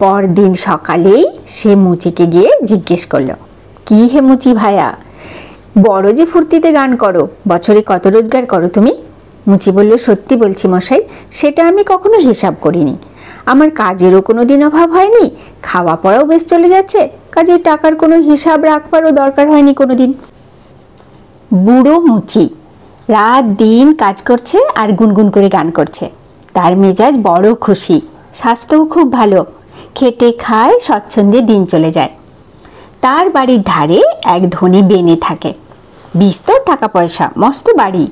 পরদিন সকালেই সে মুচিকে গিয়ে জিজ্ঞেস করলো, কি হে মুচি ভাইয়া, বড় যে ফুর্তিতে গান করো, বছরে কত রোজগার করো তুমি? মুচি বলল, সত্যি বলছি মশাই, সেটা আমি কখনো হিসাব করিনি। আমার কাজেরও কোনো দিন অভাব হয়নি, খাওয়া পড়াও বেশ চলে যাচ্ছে, কাজে টাকার কোনো হিসাব রাখবারও দরকার হয়নি কোনো দিন। বুড়ো মুচি রাত দিন কাজ করছে আর গুনগুন করে গান করছে। তার মেজাজ বড় খুশি, স্বাস্থ্যও খুব ভালো, খেটে খায়, স্বচ্ছন্দে দিন চলে যায়। তার বাড়ির ধারে এক ধনী বেনে থাকে, বিস্তর টাকা পয়সা, মস্ত বাড়ি,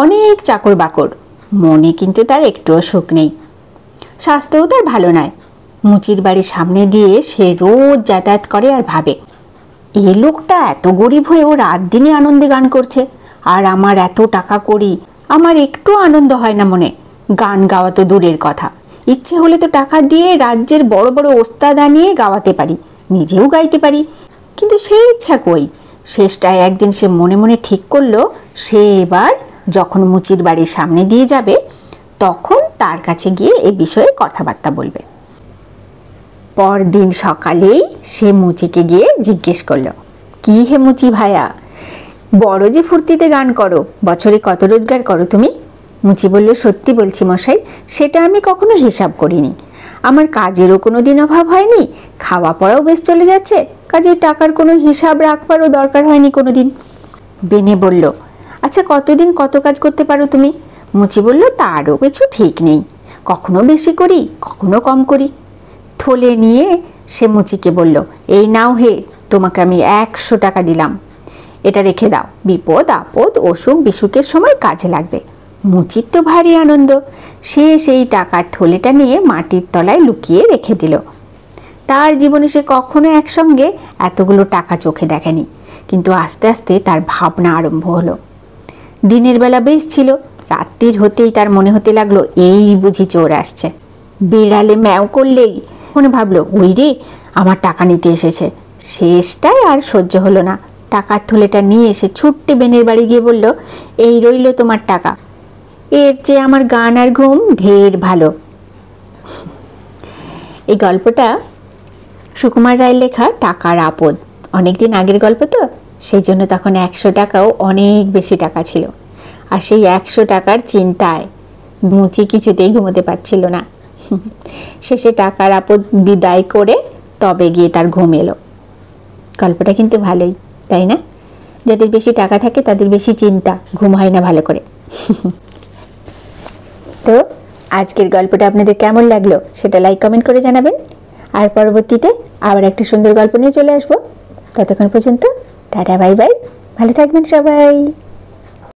অনেক চাকর বাকর, মনে কিন্তু তার একটুও সুখ নেই। স্বাস্থ্যও তার ভালো নয়। মুচির বাড়ির সামনে দিয়ে সে রোজ যাতায়াত করে আর ভাবে, এ লোকটা এত গরিব হয়েও রাত দিনে আনন্দে গান করছে, আর আমার এত টাকা করি, আমার একটু আনন্দ হয় না মনে। গান গাওয়া তো দূরের কথা, ইচ্ছে হলে তো টাকা দিয়ে রাজ্যের বড় বড় ওস্তাদ আনিয়ে গাওয়াতে পারি, নিজেও গাইতে পারি, কিন্তু সেই ইচ্ছা কই। শেষটায় একদিন সে মনে মনে ঠিক করলো, সে এবার যখন মুচির বাড়ির সামনে দিয়ে যাবে তখন তার কাছে গিয়ে এ বিষয়ে কথাবার্তা বলবে। পরদিন সকালেই সে মুচিকে গিয়ে জিজ্ঞেস করলো, কি হে মুচি ভাইয়া, বড় যে ফুর্তিতে গান করো, বছরে কত রোজগার করো তুমি? মুচি বলল, সত্যি বলছি মশাই, সেটা আমি কখনো হিসাব করিনি। আমার কাজেরও কোনো দিন অভাব হয়নি, খাওয়া পড়াও বেশ চলে যাচ্ছে, কাজে টাকার কোনো হিসাব রাখবারও দরকার হয়নি কোনো দিন। বেনে বলল, আচ্ছা কতদিন কত কাজ করতে পারো তুমি? মুচি বলল, তারও কিছু ঠিক নেই, কখনো বেশি করি, কখনো কম করি। থলে নিয়ে সে মুচিকে বলল, এই নাও হে, তোমাকে আমি 100 টাকা দিলাম, এটা রেখে দাও, বিপদ আপদ অসুখ বিসুখের সময় কাজে লাগবে। মুচির তো ভারী আনন্দ, সে সেই টাকার থলেটা নিয়ে মাটির তলায় লুকিয়ে রেখে দিল। তার জীবনে সে কখনো একসঙ্গে এতগুলো টাকা চোখে দেখেনি, কিন্তু আস্তে আস্তে তার ভাবনা আরম্ভ হলো। দিনের বেলা বেশ ছিল, রাত্রির হতেই তার মনে হতে লাগলো, এই বুঝি চোর আসছে। বিড়ালে ম্যাও করলেই মনে ভাবলো, ওই রে, আমার টাকা নিতে এসেছে। শেষটায় আর সহ্য হলো না, টাকার থলেটা নিয়ে এসে ছুট্টে বেনের বাড়ি গিয়ে বলল, এই রইল তোমার টাকা, এর চেয়ে আমার গান আর ঘুম ঢের ভালো। এই গল্পটা সুকুমার রায়ের লেখা টাকার আপদ, অনেকদিন আগের গল্প তো, সেই জন্য তখন 100 টাকাও অনেক বেশি টাকা ছিল। আর সেই 100 টাকার চিন্তায় মুচি কিছুতেই ঘুমোতে পারছিল না। শেষে টাকার আপদ বিদায় করে তবে গিয়ে তার ঘুম এলো। গল্পটা কিন্তু ভালোই, তাই না? যাদের বেশি টাকা থাকে তাদের বেশি চিন্তা, ঘুম হয় না ভালো করে। তো আজকের গল্পটা আপনাদের কেমন লাগলো সেটা লাইক কমেন্ট করে জানাবেন, আর পরবর্তীতে আবার একটা সুন্দর গল্প নিয়ে চলে আসবো। ততক্ষণ পর্যন্ত টাটা বাই বাই, ভালো থাকবেন সবাই।